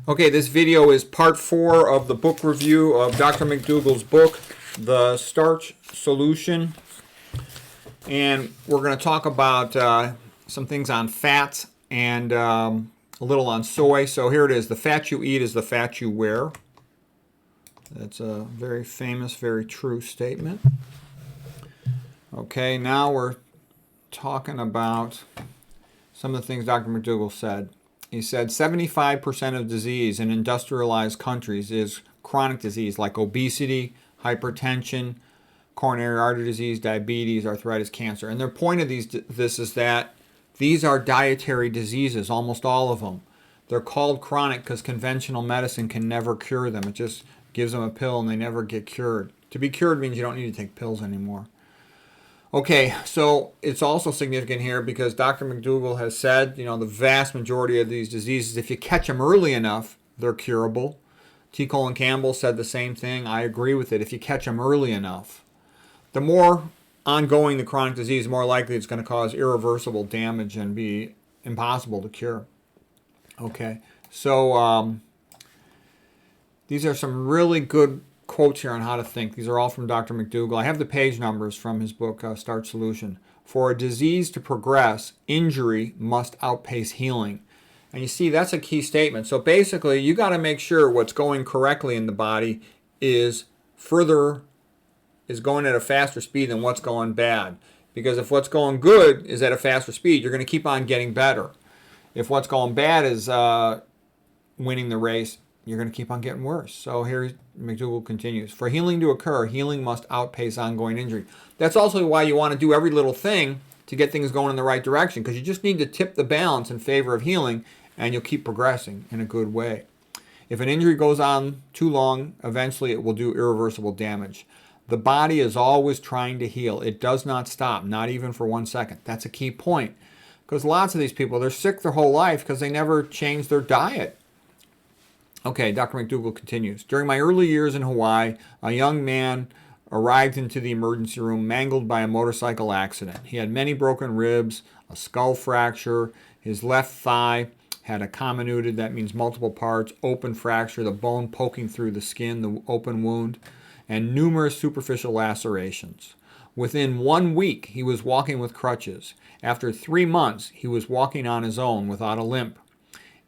Okay, this video is part 4 of the book review of Dr. Mcdougall's book, The Starch Solution. And we're going to talk about some things on fats and a little on soy. So here it is. The fat you eat is the fat you wear. That's a very famous, very true statement. Okay, now we're talking about some of the things Dr. Mcdougall said. He said 75% of disease in industrialized countries is chronic disease like obesity, hypertension, coronary artery disease, diabetes, arthritis, cancer. And their point of this is that these are dietary diseases, almost all of them. They're called chronic because conventional medicine can never cure them. It just gives them a pill and they never get cured. To be cured means you don't need to take pills anymore. Okay, so it's also significant here because Dr. Mcdougall has said, the vast majority of these diseases, if you catch them early enough, they're curable. T. Colin Campbell said the same thing. I agree with it. If you catch them early enough, the more ongoing the chronic disease, the more likely it's going to cause irreversible damage and be impossible to cure. Okay, so these are some really good quotes here on how to think. These are all from Dr. Mcdougall. I have the page numbers from his book, Starch Solution. For a disease to progress, injury must outpace healing. And you see, that's a key statement. So basically, you got to make sure what's going correctly in the body is going at a faster speed than what's going bad. Because if what's going good is at a faster speed, you're going to keep on getting better. If what's going bad is winning the race, you're going to keep on getting worse. So here Mcdougall continues. For healing to occur, healing must outpace ongoing injury. That's also why you want to do every little thing to get things going in the right direction, because you just need to tip the balance in favor of healing, and you'll keep progressing in a good way. If an injury goes on too long, eventually it will do irreversible damage. The body is always trying to heal. It does not stop, not even for 1 second. That's a key point, because lots of these people, they're sick their whole life because they never changed their diet. Okay, Dr. Mcdougall continues. During my early years in Hawaii, a young man arrived into the emergency room mangled by a motorcycle accident. He had many broken ribs, a skull fracture, his left thigh had a comminuted, that means multiple parts, open fracture, the bone poking through the skin, the open wound, and numerous superficial lacerations. Within 1 week, he was walking with crutches. After 3 months, he was walking on his own without a limp.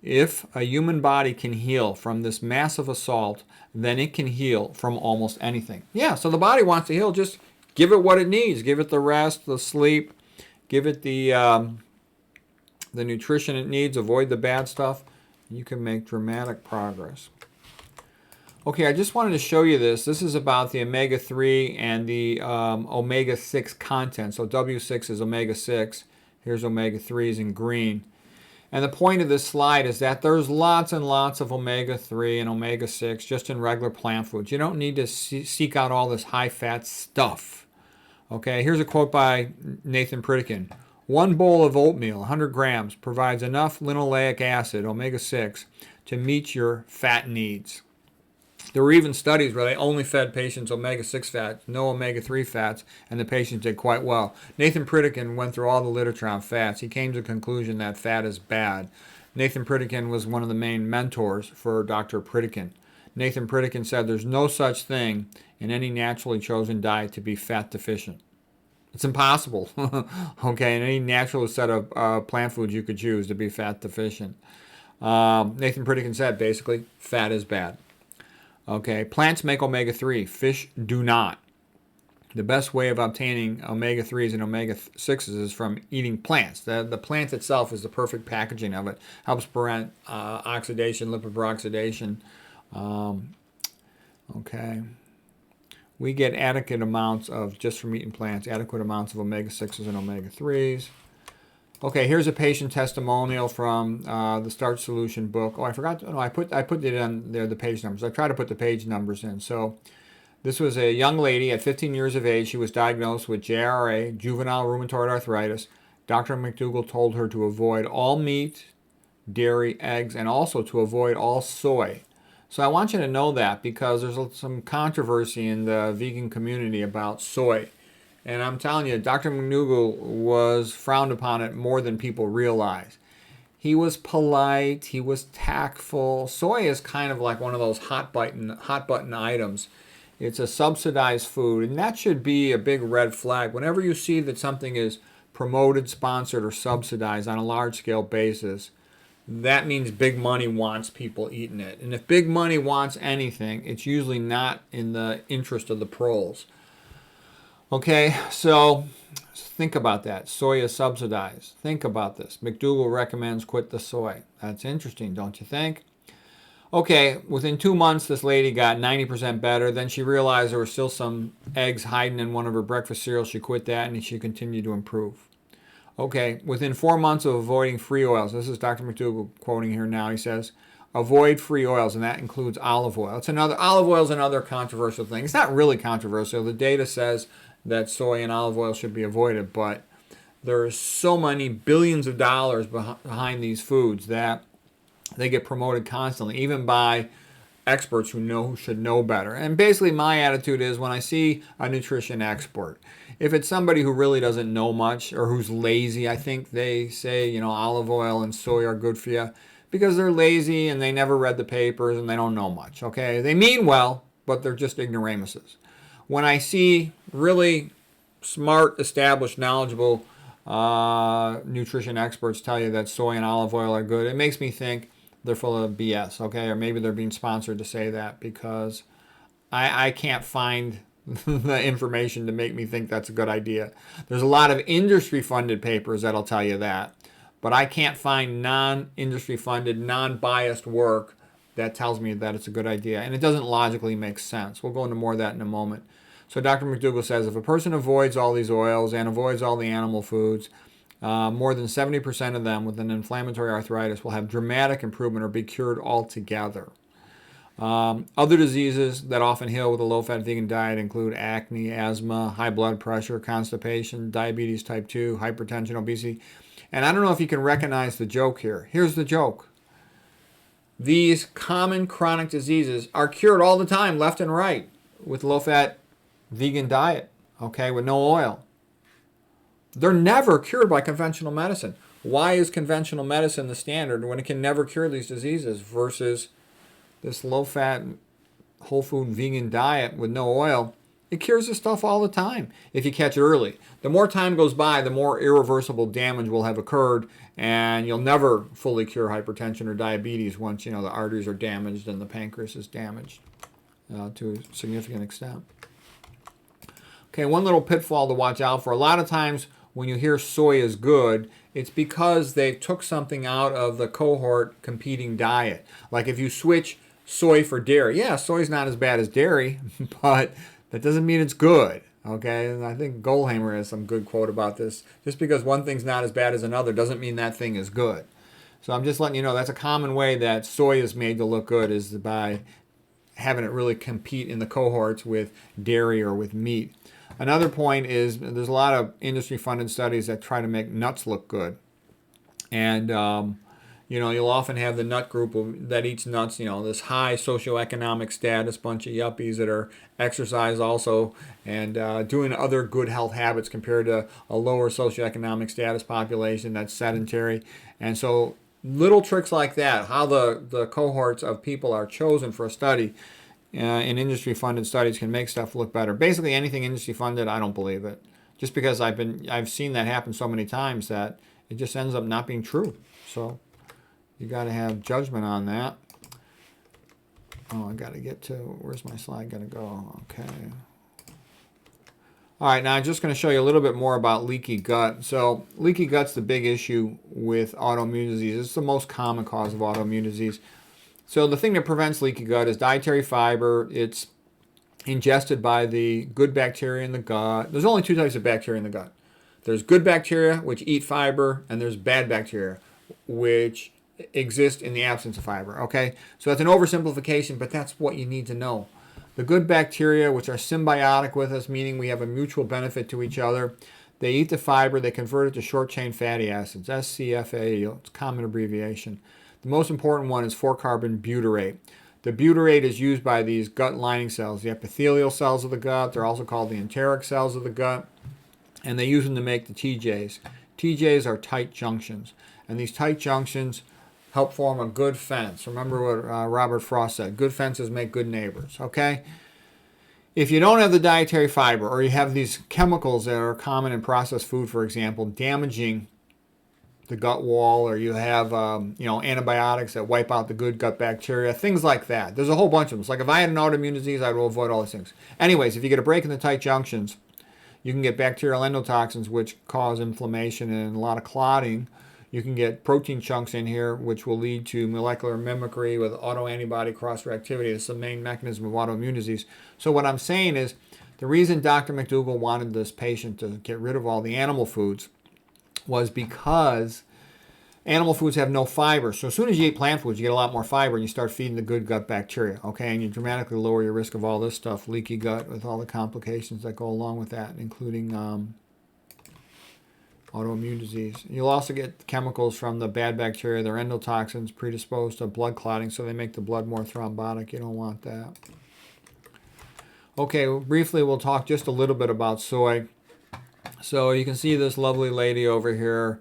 If a human body can heal from this massive assault, then it can heal from almost anything. Yeah, so the body wants to heal. Just give it what it needs. Give it the rest, the sleep. Give it the nutrition it needs. Avoid the bad stuff. You can make dramatic progress. Okay, I just wanted to show you this. This is about the omega-3 and the omega-6 content. So W6 is omega-6. Here's omega-3s in green. And the point of this slide is that there's lots and lots of omega-3 and omega-6 just in regular plant foods. You don't need to seek out all this high-fat stuff. Okay, here's a quote by Nathan Pritikin. 1 bowl of oatmeal, 100 grams, provides enough linoleic acid, omega-6, to meet your fat needs. There were even studies where they only fed patients omega-6 fats, no omega-3 fats, and the patients did quite well. Nathan Pritikin went through all the literature on fats. He came to the conclusion that fat is bad. Nathan Pritikin was one of the main mentors for Dr. Pritikin. Nathan Pritikin said there's no such thing in any naturally chosen diet to be fat deficient. It's impossible, okay, in any natural set of plant foods you could choose to be fat deficient. Nathan Pritikin said, basically, fat is bad. Okay, plants make omega-3. Fish do not. The best way of obtaining omega-3s and omega-6s is from eating plants. The plant itself is the perfect packaging of it. Helps prevent oxidation, lipid peroxidation. Okay. We get adequate amounts of, just from eating plants, adequate amounts of omega-6s and omega-3s. Okay, here's a patient testimonial from the Starch Solution book. Oh, I forgot. No, I put it on there, the page numbers. I try to put the page numbers in. So this was a young lady at 15 years of age. She was diagnosed with JRA, juvenile rheumatoid arthritis. Dr. Mcdougall told her to avoid all meat, dairy, eggs, and also to avoid all soy. So I want you to know that because there's some controversy in the vegan community about soy. And I'm telling you, Dr. Mcdougall was frowned upon it more than people realize. He was polite. He was tactful. Soy is kind of like one of those hot button items. It's a subsidized food, and that should be a big red flag. Whenever you see that something is promoted, sponsored, or subsidized on a large-scale basis, that means big money wants people eating it. And if big money wants anything, it's usually not in the interest of the proles. Okay, so think about that. Soy is subsidized. Think about this. McDougall recommends quit the soy. That's interesting, don't you think? Okay, within 2 months, this lady got 90% better. Then she realized there were still some eggs hiding in one of her breakfast cereals. She quit that, and she continued to improve. Okay, within 4 months of avoiding free oils, this is Dr. McDougall quoting here now, he says, avoid free oils, and that includes olive oil. Olive oil is another controversial thing. It's not really controversial. The data says that soy and olive oil should be avoided, but there's so many billions of dollars behind these foods that they get promoted constantly, even by experts who should know better. And basically my attitude is when I see a nutrition expert, if it's somebody who really doesn't know much or who's lazy, I think they say, olive oil and soy are good for you because they're lazy and they never read the papers and they don't know much, okay? They mean well, but they're just ignoramuses. When I see really smart, established, knowledgeable nutrition experts tell you that soy and olive oil are good, it makes me think they're full of BS, okay? Or maybe they're being sponsored to say that because I can't find the information to make me think that's a good idea. There's a lot of industry-funded papers that'll tell you that, but I can't find non-industry-funded, non-biased work that tells me that it's a good idea, and it doesn't logically make sense. We'll go into more of that in a moment. So Dr. McDougall says if a person avoids all these oils and avoids all the animal foods, more than 70% of them with an inflammatory arthritis will have dramatic improvement or be cured altogether. Other diseases that often heal with a low-fat vegan diet include acne, asthma, high blood pressure, constipation, diabetes type 2, hypertension, obesity. And I don't know if you can recognize the joke here. Here's the joke. These common chronic diseases are cured all the time, left and right, with low-fat vegan diet, okay, with no oil. They're never cured by conventional medicine. Why is conventional medicine the standard when it can never cure these diseases versus this low-fat, whole food vegan diet with no oil? It cures this stuff all the time if you catch it early. The more time goes by, the more irreversible damage will have occurred, and you'll never fully cure hypertension or diabetes once the arteries are damaged and the pancreas is damaged to a significant extent. Okay, one little pitfall to watch out for. A lot of times when you hear soy is good, it's because they took something out of the cohort competing diet. Like if you switch soy for dairy, yeah, soy's not as bad as dairy, but that doesn't mean it's good, okay? And I think Goldhamer has some good quote about this. Just because one thing's not as bad as another doesn't mean that thing is good. So I'm just letting you know that's a common way that soy is made to look good is by having it really compete in the cohorts with dairy or with meat. Another point is there's a lot of industry-funded studies that try to make nuts look good. And, you'll often have the nut group that eats nuts, this high socioeconomic status, bunch of yuppies that are exercise also and doing other good health habits compared to a lower socioeconomic status population that's sedentary. And so little tricks like that, how the cohorts of people are chosen for a study in industry-funded studies can make stuff look better. Basically, anything industry-funded, I don't believe it. Just because I've seen that happen so many times that it just ends up not being true. So you got to have judgment on that. Oh, I got to get to, where's my slide going to go? Okay. All right, now I'm just going to show you a little bit more about leaky gut. So leaky gut's the big issue with autoimmune disease. It's the most common cause of autoimmune disease. So the thing that prevents leaky gut is dietary fiber. It's ingested by the good bacteria in the gut. There's only two types of bacteria in the gut. There's good bacteria, which eat fiber, and there's bad bacteria, which exist in the absence of fiber, okay? So that's an oversimplification, but that's what you need to know. The good bacteria, which are symbiotic with us, meaning we have a mutual benefit to each other, they eat the fiber, they convert it to short-chain fatty acids, SCFA, it's a common abbreviation. The most important one is 4-carbon butyrate. The butyrate is used by these gut lining cells, the epithelial cells of the gut. They're also called the enteric cells of the gut, and they use them to make the TJs. TJs are tight junctions. And these tight junctions help form a good fence. Remember what Robert Frost said, good fences make good neighbors, okay? If you don't have the dietary fiber, or you have these chemicals that are common in processed food, for example, damaging the gut wall, or you have antibiotics that wipe out the good gut bacteria, things like that. There's a whole bunch of them. It's like if I had an autoimmune disease, I would avoid all these things. Anyways, if you get a break in the tight junctions, you can get bacterial endotoxins, which cause inflammation and a lot of clotting. You can get protein chunks in here, which will lead to molecular mimicry with autoantibody cross-reactivity. It's the main mechanism of autoimmune disease. So what I'm saying is, the reason Dr. Mcdougall wanted this patient to get rid of all the animal foods was because animal foods have no fiber. So as soon as you eat plant foods, you get a lot more fiber, and you start feeding the good gut bacteria, okay? And you dramatically lower your risk of all this stuff, leaky gut, with all the complications that go along with that, including autoimmune disease. You'll also get chemicals from the bad bacteria. They're endotoxins predisposed to blood clotting, so they make the blood more thrombotic. You don't want that. Okay, briefly we'll talk just a little bit about soy. So you can see this lovely lady over here.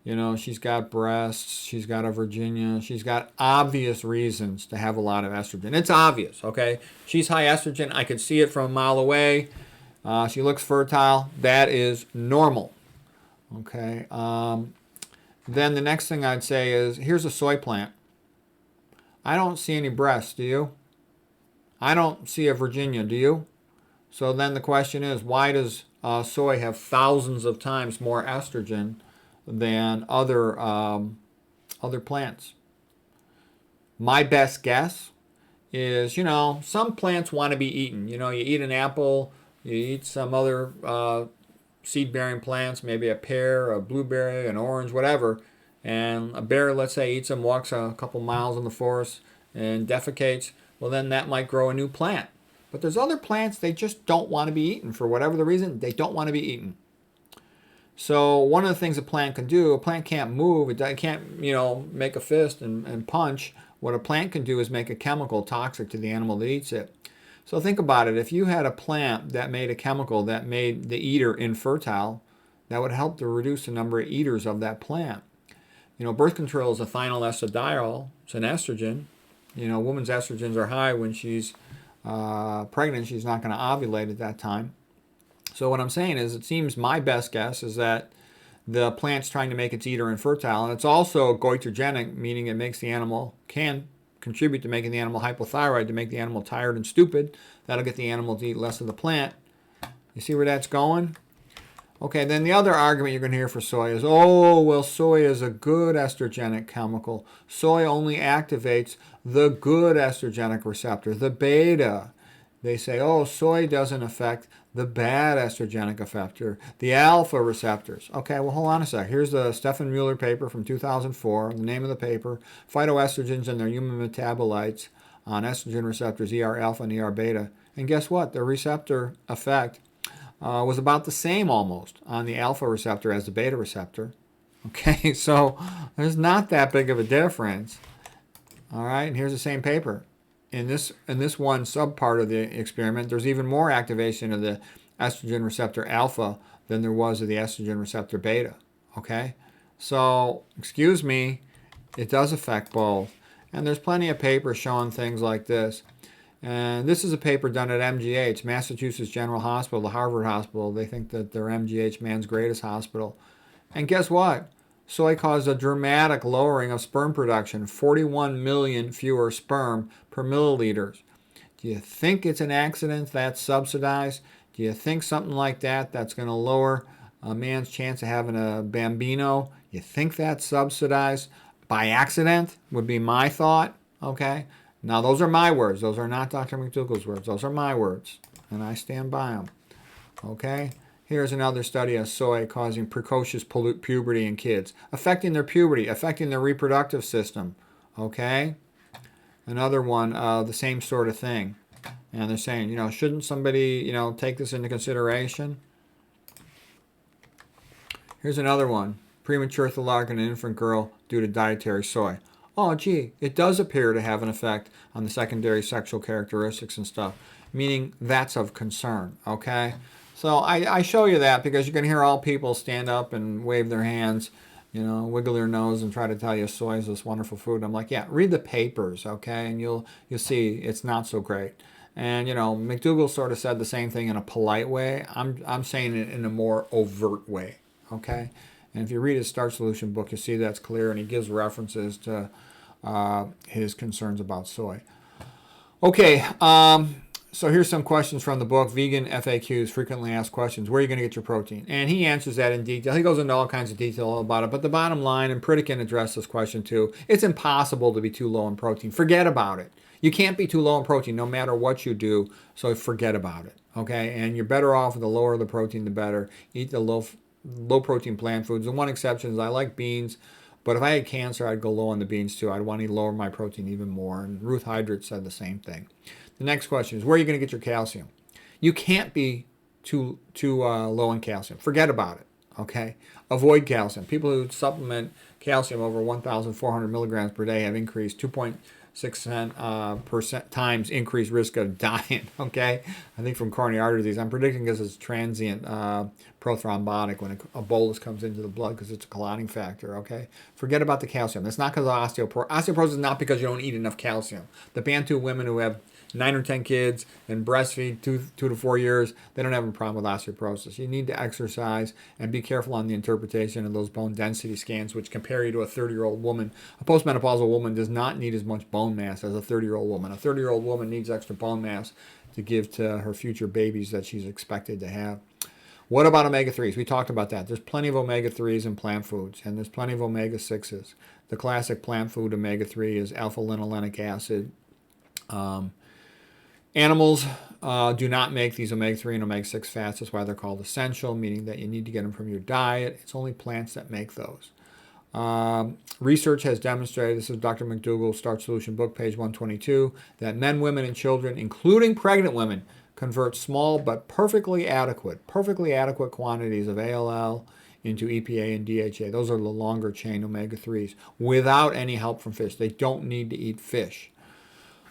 You know, she's got breasts, she's got a Virginia, she's got obvious reasons to have a lot of estrogen. It's obvious, okay? She's high estrogen. I could see it from a mile away. She looks fertile. That is normal. Okay, then the next thing I'd say is, here's a soy plant. I don't see any breasts, do you? I don't see a Virginia, do you? So then the question is, why does soy have thousands of times more estrogen than other plants? My best guess is, some plants want to be eaten. You eat an apple, you eat some other seed-bearing plants, maybe a pear, a blueberry, an orange, whatever, and a bear, let's say, eats them, walks a couple miles in the forest and defecates, well, then that might grow a new plant. But there's other plants, they just don't want to be eaten. For whatever the reason, they don't want to be eaten. So one of the things a plant can do, a plant can't move, it can't, make a fist and punch. What a plant can do is make a chemical toxic to the animal that eats it. So think about it. If you had a plant that made a chemical that made the eater infertile, that would help to reduce the number of eaters of that plant. Birth control is a thionyl estradiol. It's an estrogen. A woman's estrogens are high when she's pregnant. She's not going to ovulate at that time. So what I'm saying is, it seems my best guess is that the plant's trying to make its eater infertile, and it's also goitrogenic, meaning it makes the animal, can contribute to making the animal hypothyroid, to make the animal tired and stupid. That'll get the animal to eat less of the plant. You see where that's going? Okay, then the other argument you're going to hear for soy is, oh, well, soy is a good estrogenic chemical. Soy only activates the good estrogenic receptor, the beta. They say, oh, soy doesn't affect the bad estrogenic effector, the alpha receptors. Okay, well, hold on a sec. Here's the Stefan Mueller paper from 2004. The name of the paper, Phytoestrogens and Their Human Metabolites on Estrogen Receptors, ER alpha and ER beta. And guess what? The receptor effect was about the same almost on the alpha receptor as the beta receptor. Okay, so there's not that big of a difference. All right, and here's the same paper. In this one subpart of the experiment, there's even more activation of the estrogen receptor alpha than there was of the estrogen receptor beta. Okay? So, excuse me, it does affect both. And there's plenty of papers showing things like this. And this is a paper done at MGH, Massachusetts General Hospital, the Harvard Hospital. They think that they're MGH, man's greatest hospital. And guess what? Soy caused a dramatic lowering of sperm production, 41 million fewer sperm per milliliters. Do you think it's an accident that's subsidized? Do you think something like that's going to lower a man's chance of having a bambino? You think that's subsidized by accident would be my thought, okay? Now, those are my words. Those are not Dr. Mcdougall's words. Those are my words, and I stand by them, okay? Here's another study of soy causing precocious puberty in kids, affecting their puberty, affecting their reproductive system, okay? Another one, the same sort of thing. And they're saying, shouldn't somebody, take this into consideration? Here's another one, premature thalark in an infant girl due to dietary soy. Oh, gee, it does appear to have an effect on the secondary sexual characteristics and stuff, meaning that's of concern, okay? So I show you that because you're going to hear all people stand up and wave their hands you know, wiggle their nose and try to tell you soy is this wonderful food. I'm like, yeah, read the papers, okay, and you'll see it's not so great. And you know, McDougall sort of said the same thing in a polite way. I'm saying it in a more overt way, okay. And if you read his Starch Solution book, you see that's clear, and he gives references to his concerns about soy. Okay, so here's some questions from the book, Vegan FAQs, Frequently Asked Questions. Where are you going to get your protein? And he answers that in detail. He goes into all kinds of detail about it. But the bottom line, and Pritikin addressed this question too, it's impossible to be too low in protein. Forget about it. You can't be too low in protein no matter what you do, so forget about it. Okay, and you're better off with the lower the protein, the better. Eat the low protein plant foods. The one exception is I like beans. But if I had cancer, I'd go low on the beans too. I'd want to lower my protein even more. And Ruth Hydrett said the same thing. The next question is, where are you going to get your calcium? You can't be too low in calcium. Forget about it, okay? Avoid calcium. People who supplement calcium over 1,400 milligrams per day have increased 2.6% times increased risk of dying, okay? I think from coronary artery disease. I'm predicting this is transient prothrombotic when a bolus comes into the blood because it's a clotting factor, okay? Forget about the calcium. It's not because of osteoporosis. Osteoporosis is not because you don't eat enough calcium. The Bantu women who have 9 or 10 kids and breastfeed 2 to 4 years, they don't have a problem with osteoporosis. You need to exercise and be careful on the interpretation of those bone density scans, which compare you to a 30-year-old woman. A postmenopausal woman does not need as much bone mass as a 30-year-old woman. A 30-year-old woman needs extra bone mass to give to her future babies that she's expected to have. What about omega-3s? We talked about that. There's plenty of omega-3s in plant foods, and there's plenty of omega-6s. The classic plant food omega-3 is alpha-linolenic acid. Animals do not make these omega-3 and omega-6 fats. That's why they're called essential, meaning that you need to get them from your diet. It's only plants that make those. Research has demonstrated, this is Dr. Mcdougall, Starch Solution book, page 122, that men, women, and children, including pregnant women, convert small but perfectly adequate quantities of ALL into EPA and DHA. Those are the longer chain omega-3s without any help from fish. They don't need to eat fish.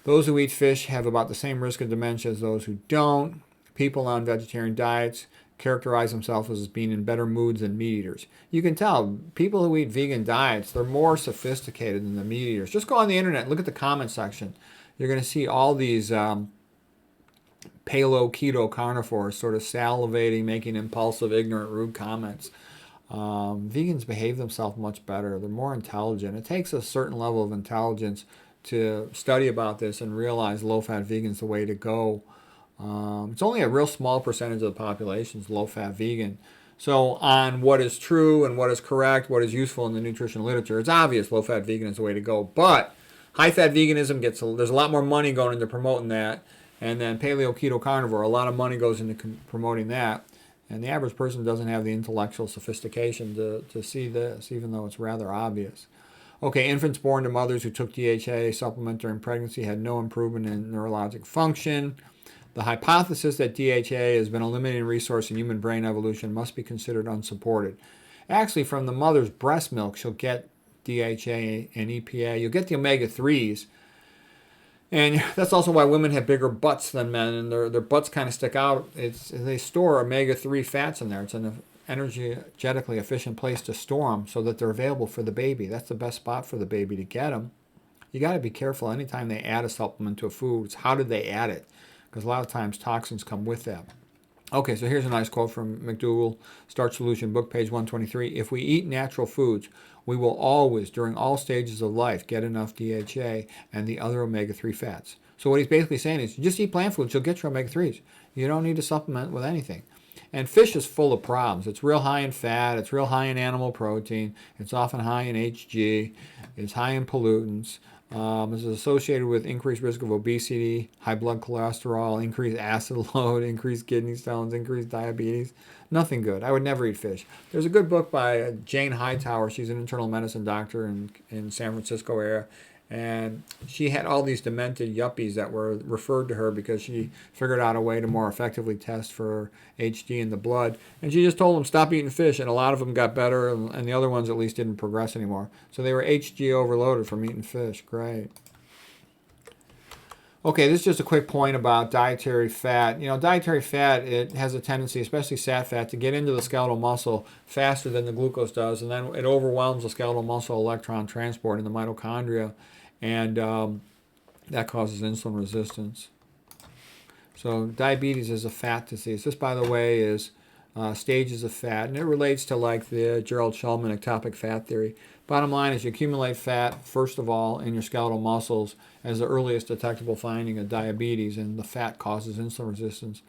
Those who eat fish have about the same risk of dementia as those who don't. People on vegetarian diets characterize themselves as being in better moods than meat eaters. You can tell people who eat vegan diets, they're more sophisticated than the meat eaters. Just go on the internet and look at the comment section. You're going to see all these paleo keto carnivores sort of salivating, making impulsive, ignorant, rude comments. Vegans behave themselves much better. They're more intelligent. It takes a certain level of intelligence to study about this and realize low-fat vegan is the way to go. It's only a real small percentage of the population is low-fat vegan. So on what is true and what is correct, what is useful in the nutrition literature, it's obvious low-fat vegan is the way to go. But high-fat veganism there's a lot more money going into promoting that. And then paleo keto carnivore, a lot of money goes into promoting that. And the average person doesn't have the intellectual sophistication to see this, even though it's rather obvious. Okay, infants born to mothers who took DHA supplement during pregnancy had no improvement in neurologic function. The hypothesis that DHA has been a limiting resource in human brain evolution must be considered unsupported. Actually, from the mother's breast milk, she'll get DHA and EPA. You'll get the omega-3s. And that's also why women have bigger butts than men, and their butts kind of stick out. They store omega-3 fats in there. It's an energetically efficient place to store them so that they're available for the baby. That's the best spot for the baby to get them. You got to be careful anytime they add a supplement to a food. It's how did they add it? Because a lot of times toxins come with that. Okay, so here's a nice quote from Mcdougall, Starch Solution, book, page 123. If we eat natural foods, we will always, during all stages of life, get enough DHA and the other omega-3 fats. So what he's basically saying is, you just eat plant foods, you'll get your omega-3s. You don't need to supplement with anything. And fish is full of problems. It's real high in fat. It's real high in animal protein. It's often high in HG. It's high in pollutants. It's associated with increased risk of obesity, high blood cholesterol, increased acid load, increased kidney stones, increased diabetes. Nothing good. I would never eat fish. There's a good book by Jane Hightower. She's an internal medicine doctor in San Francisco area. And she had all these demented yuppies that were referred to her because she figured out a way to more effectively test for HD in the blood. And she just told them, stop eating fish. And a lot of them got better, and the other ones at least didn't progress anymore. So they were HG overloaded from eating fish. Great. Okay, this is just a quick point about dietary fat. You know, dietary fat, it has a tendency, especially sat fat, to get into the skeletal muscle faster than the glucose does, and then it overwhelms the skeletal muscle electron transport in the mitochondria, and that causes insulin resistance. So diabetes is a fat disease. This, by the way, is stages of fat, and it relates to like the Gerald Shulman ectopic fat theory. Bottom line is you accumulate fat, first of all, in your skeletal muscles as the earliest detectable finding of diabetes, and the fat causes insulin resistance.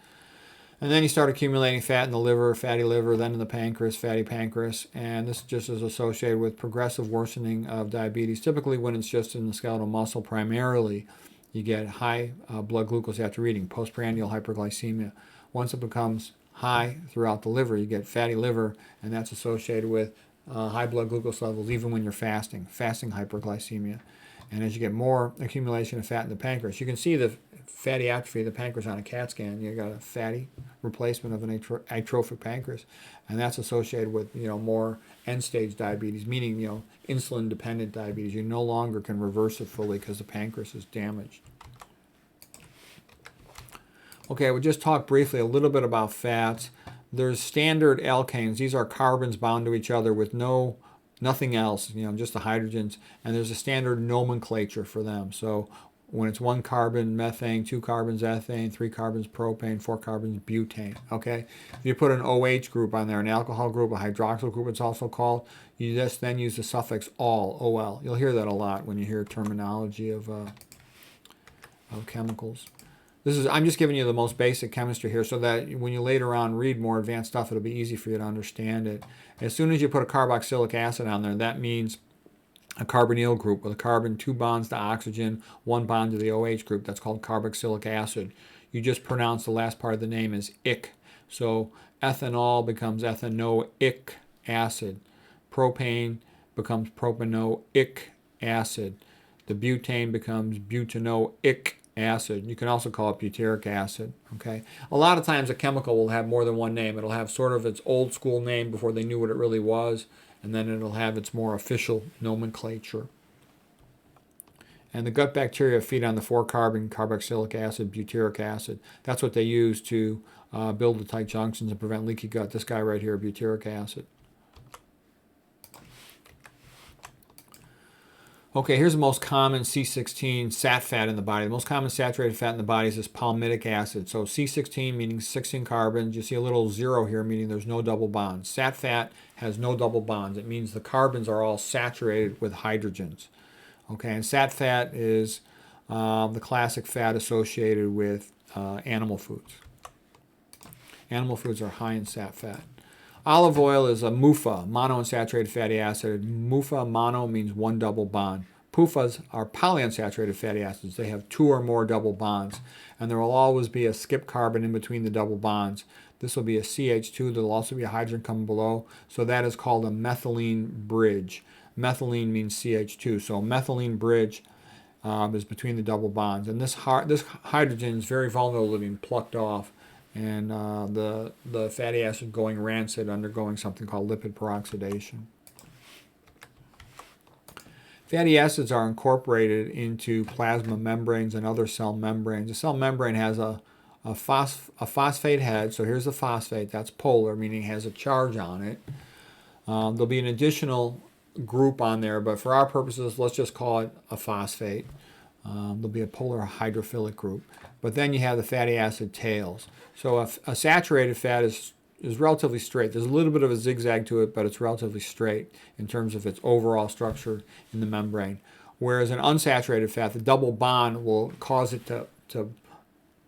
And then you start accumulating fat in the liver, fatty liver, then in the pancreas, fatty pancreas, and this just is associated with progressive worsening of diabetes. Typically when it's just in the skeletal muscle primarily, you get high blood glucose after eating, postprandial hyperglycemia. Once it becomes high throughout the liver, you get fatty liver, and that's associated with high blood glucose levels even when you're fasting hyperglycemia. And as you get more accumulation of fat in the pancreas, you can see the fatty atrophy of the pancreas on a CAT scan. You got a fatty replacement of an atrophic pancreas, and that's associated with more end-stage diabetes, meaning insulin-dependent diabetes. You no longer can reverse it fully because the pancreas is damaged. Okay, we'll just talk briefly a little bit about fats. There's standard alkanes. These are carbons bound to each other with nothing else, just the hydrogens, and there's a standard nomenclature for them. So when it's 1 carbon methane, 2 carbons ethane, 3 carbons propane, 4 carbons butane, okay? If you put an OH group on there, an alcohol group, a hydroxyl group it's also called, you just then use the suffix ol, OL. You'll hear that a lot when you hear terminology of chemicals. I'm just giving you the most basic chemistry here so that when you later on read more advanced stuff, it'll be easy for you to understand it. As soon as you put a carboxylic acid on there, that means a carbonyl group with a carbon, 2 bonds to oxygen, 1 bond to the OH group. That's called carboxylic acid. You just pronounce the last part of the name as ic. So ethanol becomes ethanoic acid. Propane becomes propanoic acid. The butane becomes butanoic acid. You can also call it butyric acid. Okay. A lot of times a chemical will have more than one name. It'll have sort of its old school name before they knew what it really was, and then it'll have its more official nomenclature. And the gut bacteria feed on the 4-carbon carboxylic acid, butyric acid. That's what they use to build the tight junctions and prevent leaky gut. This guy right here, butyric acid. Okay, here's the most common C16 sat fat in the body. The most common saturated fat in the body is this palmitic acid. So C16 meaning 16 carbons. You see a little 0 here meaning there's no double bonds. Sat fat has no double bonds. It means the carbons are all saturated with hydrogens. Okay, and sat fat is the classic fat associated with animal foods. Animal foods are high in sat fat. Olive oil is a MUFA, monounsaturated fatty acid. MUFA, mono, means 1 double bond. PUFAs are polyunsaturated fatty acids. They have 2 or more double bonds. And there will always be a skip carbon in between the double bonds. This will be a CH2. There will also be a hydrogen coming below. So that is called a methylene bridge. Methylene means CH2. So methylene bridge is between the double bonds. And this hydrogen is very vulnerable to being plucked off, and the fatty acid going rancid, undergoing something called lipid peroxidation. Fatty acids are incorporated into plasma membranes and other cell membranes. The cell membrane has a phosphate head, so here's the phosphate, that's polar, meaning it has a charge on it. There'll be an additional group on there, but for our purposes, let's just call it a phosphate. There'll be a polar hydrophilic group. But then you have the fatty acid tails. So a saturated fat is relatively straight. There's a little bit of a zigzag to it, but it's relatively straight in terms of its overall structure in the membrane. Whereas an unsaturated fat, the double bond will cause it to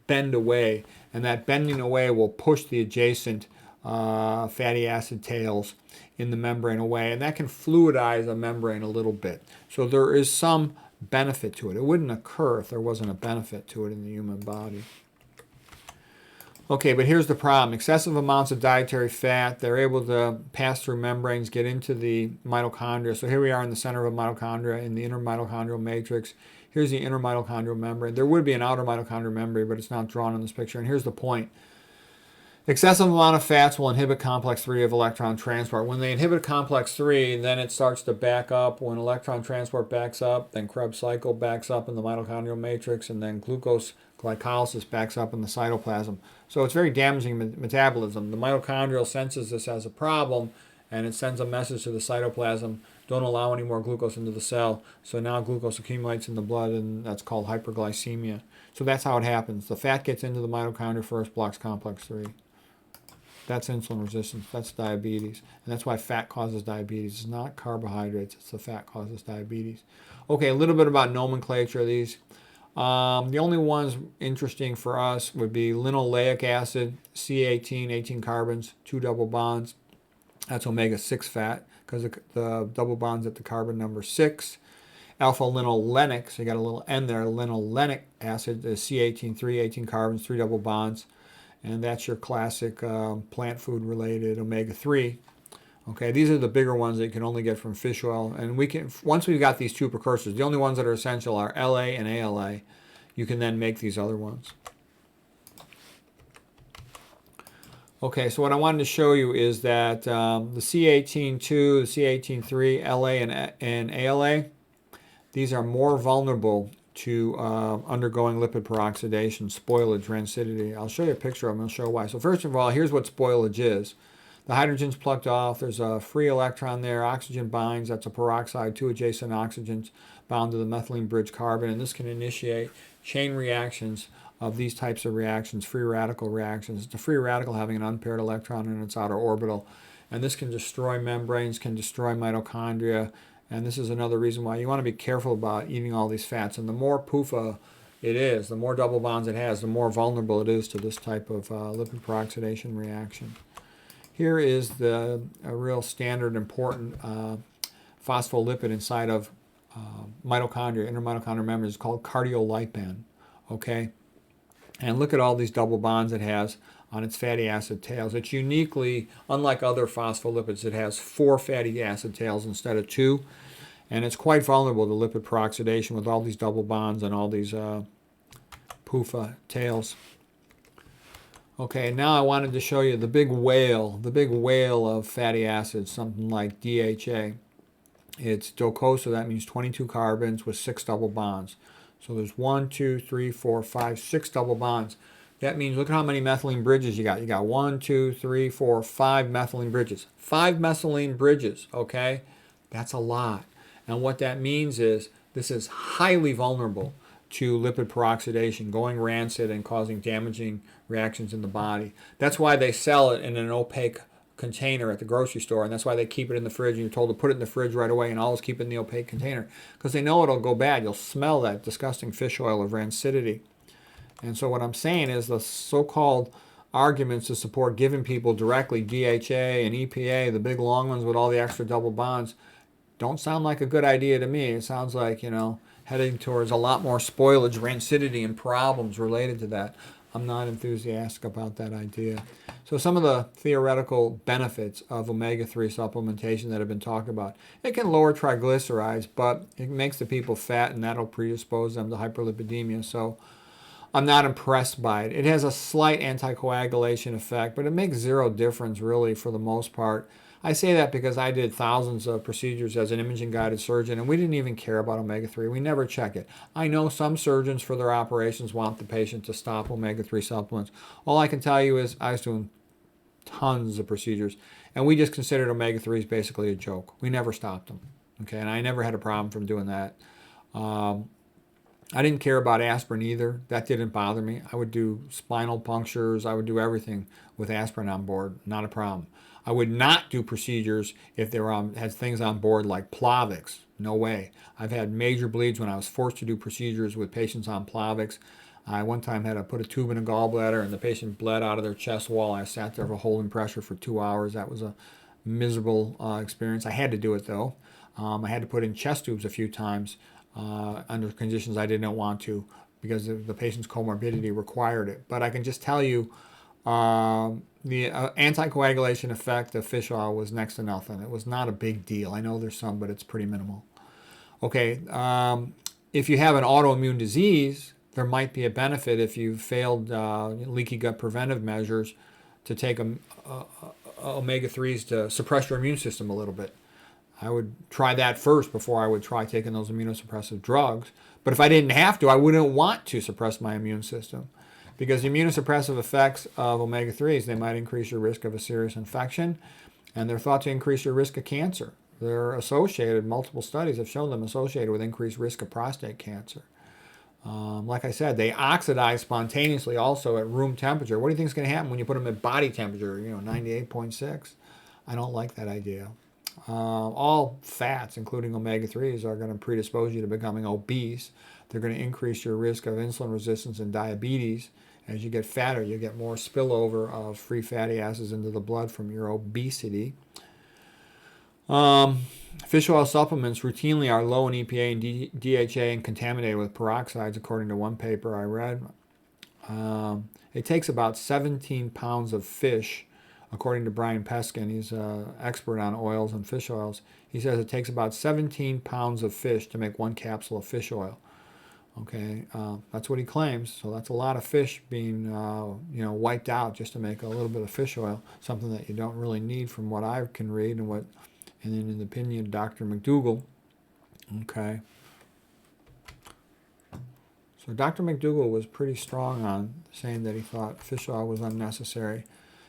bend away, and that bending away will push the adjacent fatty acid tails in the membrane away, and that can fluidize a membrane a little bit. So there is some benefit to it. It wouldn't occur if there wasn't a benefit to it in the human body. Okay, but here's the problem. Excessive amounts of dietary fat, they're able to pass through membranes, get into the mitochondria. So here we are in the center of a mitochondria in the inner mitochondrial matrix. Here's the inner mitochondrial membrane. There would be an outer mitochondrial membrane, but it's not drawn in this picture. And here's the point. Excessive amount of fats will inhibit complex 3 of electron transport. When they inhibit complex 3, then it starts to back up. When electron transport backs up, then Krebs cycle backs up in the mitochondrial matrix, and then glucose glycolysis backs up in the cytoplasm. So it's very damaging metabolism. The mitochondrial senses this as a problem, and it sends a message to the cytoplasm, don't allow any more glucose into the cell. So now glucose accumulates in the blood, and that's called hyperglycemia. So that's how it happens. The fat gets into the mitochondria first, blocks complex 3. That's insulin resistance. That's diabetes. And that's why fat causes diabetes. It's not carbohydrates. It's the fat causes diabetes. Okay, a little bit about nomenclature of these. The only ones interesting for us would be linoleic acid, C18, 18 carbons, 2 double bonds. That's omega-6 fat because the double bonds at the carbon number 6. Alpha-linolenic, so you got a little N there, linolenic acid is C18, 3, 18 carbons, 3 double bonds. And that's your classic plant food related omega-3. Okay, these are the bigger ones that you can only get from fish oil. And we can, once we've got these two precursors, the only ones that are essential are LA and ALA. You can then make these other ones. Okay, so what I wanted to show you is that the C18-2, the C18-3, LA and ALA, these are more vulnerable to undergoing lipid peroxidation, spoilage, rancidity. I'll show you a picture of them. I'll show why. So first of all, here's what spoilage is. The hydrogen's plucked off. There's a free electron there. Oxygen binds. That's a peroxide. 2 adjacent oxygens bound to the methylene bridge carbon. And this can initiate chain reactions of these types of reactions, free radical reactions. It's a free radical having an unpaired electron in its outer orbital. And this can destroy membranes, can destroy mitochondria. And this is another reason why you want to be careful about eating all these fats. And the more PUFA it is, the more double bonds it has, the more vulnerable it is to this type of lipid peroxidation reaction. Here is a real standard important phospholipid inside of mitochondria, intermitochondrial membranes. It's called cardiolipan. Okay? And look at all these double bonds it has on its fatty acid tails. It's uniquely, unlike other phospholipids, it has 4 fatty acid tails instead of 2. And it's quite vulnerable to lipid peroxidation with all these double bonds and all these PUFA tails. Okay, now I wanted to show you the big whale of fatty acids, something like DHA. It's docosal, that means 22 carbons with 6 double bonds. So there's 1, 2, 3, 4, 5, 6 double bonds. That means look at how many methylene bridges you got. You got 1, 2, 3, 4, 5 methylene bridges. 5 methylene bridges, okay? That's a lot. And what that means is this is highly vulnerable to lipid peroxidation, going rancid and causing damaging reactions in the body. That's why they sell it in an opaque container at the grocery store, and that's why they keep it in the fridge, and you're told to put it in the fridge right away and always keep it in the opaque container, because they know it'll go bad. You'll smell that disgusting fish oil of rancidity. And so what I'm saying is the so-called arguments to support giving people directly DHA and EPA, the big long ones with all the extra double bonds, don't sound like a good idea to me. It sounds like, heading towards a lot more spoilage, rancidity, and problems related to that. I'm not enthusiastic about that idea. So some of the theoretical benefits of omega-3 supplementation that have been talked about. It can lower triglycerides, but it makes the people fat, and that'll predispose them to hyperlipidemia. So I'm not impressed by it. It has a slight anticoagulation effect, but it makes zero difference really for the most part. I say that because I did thousands of procedures as an imaging-guided surgeon, and we didn't even care about omega-3. We never check it. I know some surgeons for their operations want the patient to stop omega-3 supplements. All I can tell you is I was doing tons of procedures, and we just considered omega-3s basically a joke. We never stopped them, okay? And I never had a problem from doing that. I didn't care about aspirin either. That didn't bother me. I would do spinal punctures. I would do everything with aspirin on board. Not a problem. I would not do procedures if they were had things on board like Plavix. No way. I've had major bleeds when I was forced to do procedures with patients on Plavix. I one time had to put a tube in a gallbladder, and the patient bled out of their chest wall. I sat there for holding pressure for 2 hours. That was a miserable experience. I had to do it though. I had to put in chest tubes a few times under conditions I didn't want to because the patient's comorbidity required it. But I can just tell you the anticoagulation effect of fish oil was next to nothing. It was not a big deal. I know there's some, but it's pretty minimal. Okay, if you have an autoimmune disease, there might be a benefit if you've failed leaky gut preventive measures to take omega-3s to suppress your immune system a little bit. I would try that first before I would try taking those immunosuppressive drugs. But if I didn't have to, I wouldn't want to suppress my immune system. Because the immunosuppressive effects of omega-3s, they might increase your risk of a serious infection, and they're thought to increase your risk of cancer. They're associated, multiple studies have shown them associated with increased risk of prostate cancer. Like I said, they oxidize spontaneously also at room temperature. What do you think is going to happen when you put them at body temperature, 98.6? I don't like that idea. All fats, including omega-3s, are going to predispose you to becoming obese. They're going to increase your risk of insulin resistance and diabetes. As you get fatter, you get more spillover of free fatty acids into the blood from your obesity. Fish oil supplements routinely are low in EPA and DHA and contaminated with peroxides, according to one paper I read. It takes about 17 pounds of fish, according to Brian Peskin. He's an expert on oils and fish oils. He says it takes about 17 pounds of fish to make one capsule of fish oil. Okay, that's what he claims. So that's a lot of fish being, wiped out just to make a little bit of fish oil, something that you don't really need from what I can read and in the opinion of Dr. Mcdougall. Okay. So Dr. Mcdougall was pretty strong on saying that he thought fish oil was unnecessary.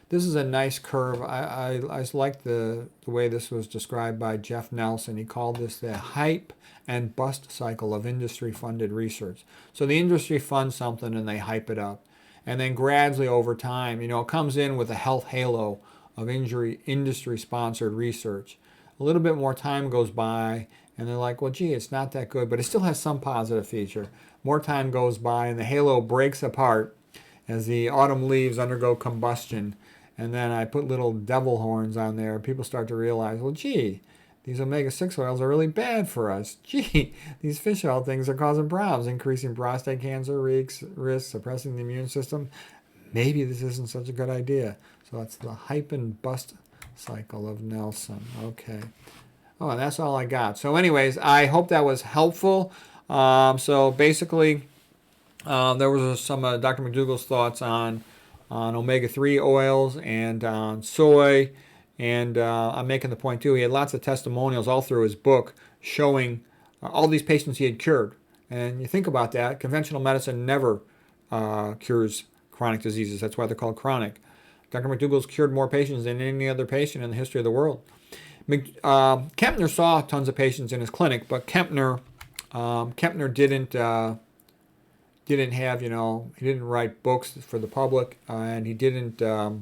This is a nice curve. I like the way this was described by Jeff Nelson. He called this the hype and bust cycle of industry-funded research. So the industry funds something and they hype it up. And then gradually over time, it comes in with a health halo of industry-sponsored research. A little bit more time goes by and they're like, well, gee, it's not that good, but it still has some positive feature. More time goes by and the halo breaks apart as the autumn leaves undergo combustion. And then I put little devil horns on there. People start to realize, well, gee, these omega-6 oils are really bad for us. Gee, these fish oil things are causing problems, increasing prostate cancer risk, suppressing the immune system. Maybe this isn't such a good idea. So that's the hype and bust cycle of Nelson. Okay. Oh, and that's all I got. So anyways, I hope that was helpful. So basically, there was some Dr. Mcdougall's thoughts on omega-3 oils and on soy. And I'm making the point, too, he had lots of testimonials all through his book showing all these patients he had cured. And you think about that, conventional medicine never cures chronic diseases. That's why they're called chronic. Dr. Mcdougall's cured more patients than any other patient in the history of the world. Kempner saw tons of patients in his clinic, but Kempner didn't have, he didn't write books for the public, and he didn't have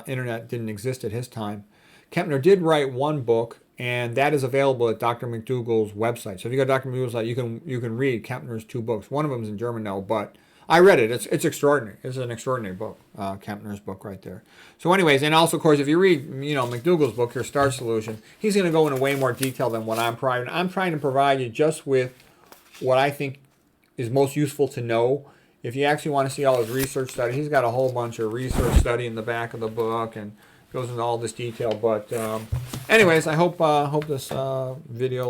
internet didn't exist at his time. Kempner did write one book, and that is available at Dr. Mcdougall's website. So if you go to Dr. Mcdougall's site, you can read Kempner's two books. One of them is in German now, but I read it. It's extraordinary. It's an extraordinary book, Kempner's book right there. So anyways, and also, of course, if you read, Mcdougall's book, your Starch Solution, he's going to go into way more detail than what I'm trying. I'm trying to provide you just with what I think is most useful to know. If you actually want to see all his research study, he's got a whole bunch of research study in the back of the book and goes into all this detail. But anyways, I hope this video